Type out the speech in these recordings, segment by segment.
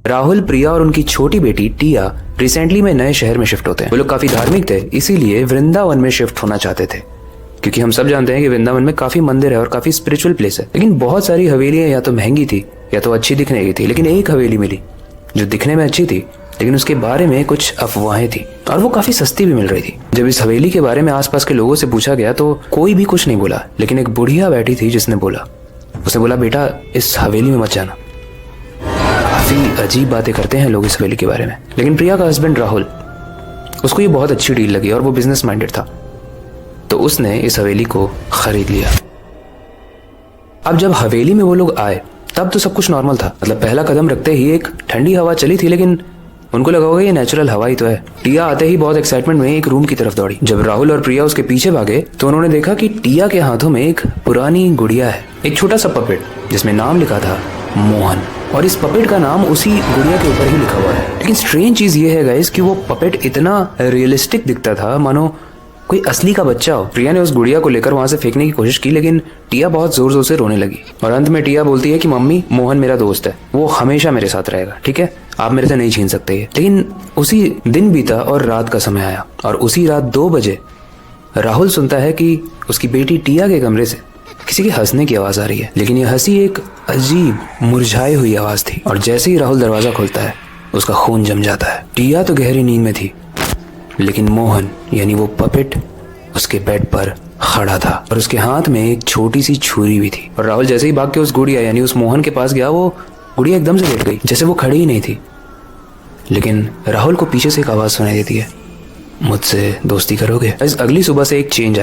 राहुल, प्रिया और उनकी छोटी बेटी टिया रिसेंटली में नए शहर में शिफ्ट होते हैं। वो लोग काफी धार्मिक थे, इसीलिए वृंदावन में शिफ्ट होना चाहते थे, क्योंकि हम सब जानते हैं कि वृंदावन में काफी मंदिर है और काफी स्पिरिचुअल प्लेस है। लेकिन बहुत सारी हवेलियां या तो महंगी थी या तो अच्छी दिखने की थी। लेकिन एक हवेली मिली जो दिखने में अच्छी थी, लेकिन उसके बारे में कुछ अफवाहें थी और वो काफी सस्ती भी मिल रही थी। जब इस हवेली के बारे में आसपास के लोगों से पूछा गया तो कोई भी कुछ नहीं बोला, लेकिन एक बुढ़िया बैठी थी जिसने बोला, उसने बोला, बेटा इस हवेली में मत जाना, काफी अजीब बातें करते हैं लोग इस हवेली के बारे में। लेकिन प्रिया का हस्बैंड राहुल, उसको ये बहुत अच्छी डील लगी और वो बिजनेस माइंडेड था, तो उसने इस हवेली को खरीद लिया। अब जब हवेली में वो लोग आए तब तो सब कुछ नॉर्मल था। मतलब पहला कदम रखते ही एक ठंडी हवा चली थी, लेकिन उनको लगा होगा ये नेचुरल हवा ही तो है। टिया आते ही बहुत एक्साइटमेंट में एक रूम की तरफ दौड़ी। जब राहुल और प्रिया उसके पीछे भागे तो उन्होंने देखा कि टिया के हाथों में एक पुरानी गुड़िया है, एक छोटा सा पपेट जिसमें नाम लिखा था मोहन, और इस पपेट का नाम उसी गुड़िया के ऊपर ही लिखा हुआ है। लेकिन स्ट्रेंज चीज ये है गाइस कि वो पपेट इतना रियलिस्टिक दिखता था मानो कोई असली का बच्चा हो। प्रिया ने उस गुड़िया को लेकर वहां से फेंकने की कोशिश की, लेकिन टिया बहुत जोर जोर से रोने लगी और अंत में टिया बोलती है कि मम्मी, मोहन मेरा दोस्त है, वो हमेशा मेरे साथ रहेगा, ठीक है, आप मेरे से नहीं छीन सकते ये। लेकिन उसी दिन बीता और रात का समय आया और उसी रात 2 बजे राहुल सुनता है कि उसकी बेटी टिया के कमरे से किसी के हंसने की आवाज आ रही है। लेकिन यह हंसी एक अजीब मुरझाई हुई आवाज थी और जैसे ही राहुल दरवाजा खोलता है उसका खून जम जाता है। टिया तो गहरी नींद में थी, लेकिन मोहन यानी वो पपेट उसके बेड पर खड़ा था और उसके हाथ में एक छोटी सी छुरी भी थी। और राहुल जैसे ही भाग के उस गुड़िया यानी उस मोहन के पास गया, वो गुड़िया एकदम से लेट गई, जैसे वो खड़ी ही नहीं थी। लेकिन राहुल को पीछे से एक आवाज सुनाई देती है, मुझसे दोस्ती करोगे? इस अगली सुबह से एक चेंज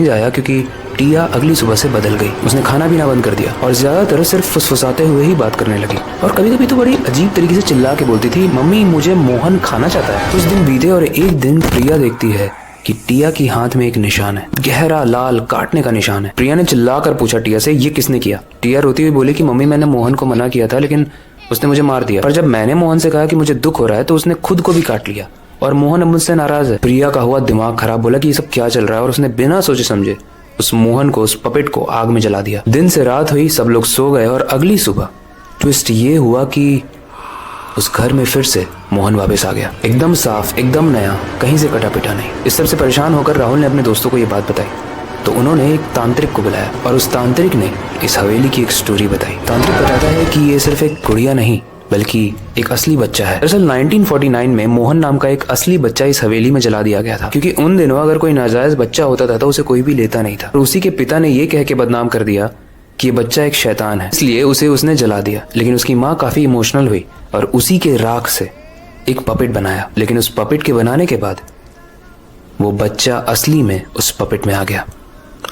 आया क्योंकि टिया अगली सुबह से बदल गई। उसने खाना पीना बंद कर दिया और ज्यादातर सिर्फ फुसफुसाते हुए ही बात करने लगी और कभी कभी तो बड़ी अजीब तरीके से चिल्ला के बोलती थी, मम्मी मुझे मोहन खाना चाहता है। कुछ दिन बीते और एक दिन प्रिया देखती है कि टिया के हाथ में एक निशान है, गहरा लाल काटने का निशान है। प्रिया ने चिल्लाकर पूछा टिया से, ये किसने किया? टिया रोती हुई बोली कि मम्मी मैंने मोहन को मना किया था, लेकिन उसने मुझे मार दिया। पर जब मैंने मोहन से कहा कि मुझे दुख हो रहा है तो उसने खुद को भी काट लिया और मोहन अब मुझसे नाराज है। प्रिया का हुआ दिमाग खराब, बोला कि ये सब क्या चल रहा है, और उसने बिना सोचे समझे उस मोहन को, उस पपेट को आग में जला दिया। दिन से रात हुई, सब लोग सो गए और अगली सुबह ट्विस्ट ये हुआ कि उस घर में फिर से मोहन वापस आ गया, एकदम साफ, एकदम नया, कहीं से कटा पिटा नहीं। इस सब से परेशान होकर राहुल ने अपने दोस्तों को ये बात बताई तो उन्होंने एक तांत्रिक को बुलाया और उस तांत्रिक ने इस हवेली की एक स्टोरी बताई। तांत्रिक बताता है कि ये सिर्फ एक गुड़िया नहीं बल्कि एक असली बच्चा है। दरअसल 1949 में मोहन नाम का एक असली बच्चा इस हवेली में जला दिया गया था, क्योंकि उन दिनों अगर कोई नाजायज बच्चा होता था तो उसे कोई भी लेता नहीं था। और उसी के पिता ने ये कह के बदनाम कर दिया कि ये बच्चा एक शैतान है, इसलिए उसे उसने जला दिया। लेकिन उसकी माँ काफी इमोशनल हुई और उसी के राख से एक पपेट बनाया। लेकिन उस पपेट के बनाने के बाद वो बच्चा असली में उस पपेट में आ गया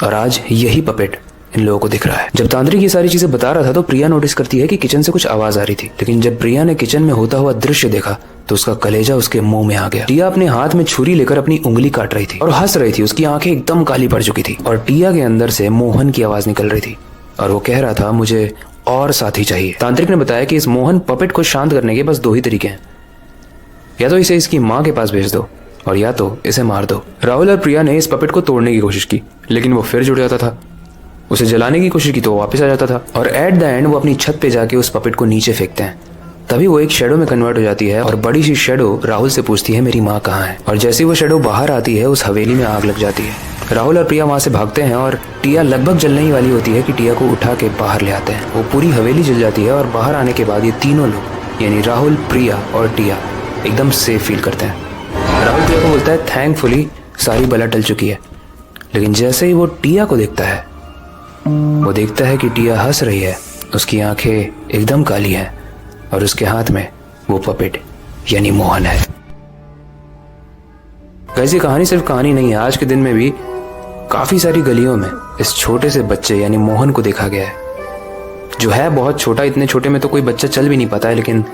और आज यही पपेट इन लोगों को दिख रहा है। जब तांत्रिक ये सारी चीजें बता रहा था तो प्रिया नोटिस करती है कि किचन से कुछ आवाज आ रही थी। लेकिन जब प्रिया ने किचन में होता हुआ दृश्य देखा तो उसका कलेजा उसके मुंह में आ गया। टिया अपने हाथ में छुरी लेकर अपनी उंगली काट रही थी और हंस रही थी। उसकी आंखें एकदम काली पड़ चुकी थी और टिया के अंदर से मोहन की आवाज निकल रही थी और वो कह रहा था, मुझे और साथी चाहिए। तांत्रिक ने बताया कि इस मोहन पपेट को शांत करने के बस 2 ही तरीके हैं, या तो इसे इसकी माँ के पास भेज दो और या तो इसे मार दो। राहुल और प्रिया ने इस पपेट को तोड़ने की कोशिश की, लेकिन वो फिर जुड़ जाता था। उसे जलाने की कोशिश की तो वो वापस आ जाता था और एट द एंड वो अपनी छत पे जाके उस पपेट को नीचे फेंकते हैं। तभी वो एक शेडो में कन्वर्ट हो जाती है और बड़ी सी शेडो राहुल से पूछती है, मेरी माँ कहाँ है? और जैसे वो शेडो बाहर आती है उस हवेली में आग लग जाती है। राहुल और प्रिया वहां से भागते हैं और टिया लगभग जलने ही वाली होती है कि टिया को उठा के बाहर ले आते हैं। वो पूरी हवेली जल जाती है और बाहर आने के बाद ये तीनों लोग यानी राहुल, प्रिया और टिया एकदम सेफ फील करते हैं। राहुल प्रिया को बोलता है, थैंकफुली सारी बला टल चुकी है। लेकिन जैसे ही वो टिया को देखता है, वो देखता है कि टिया हंस रही है, उसकी आंखें एकदम काली हैं और उसके हाथ में वो पपेट यानी मोहन है। वैसे कहानी सिर्फ कहानी नहीं है, आज के दिन में भी काफी सारी गलियों में इस छोटे से बच्चे यानी मोहन को देखा गया है, जो है बहुत छोटा। इतने छोटे में तो कोई बच्चा चल भी नहीं पाता है, लेकिन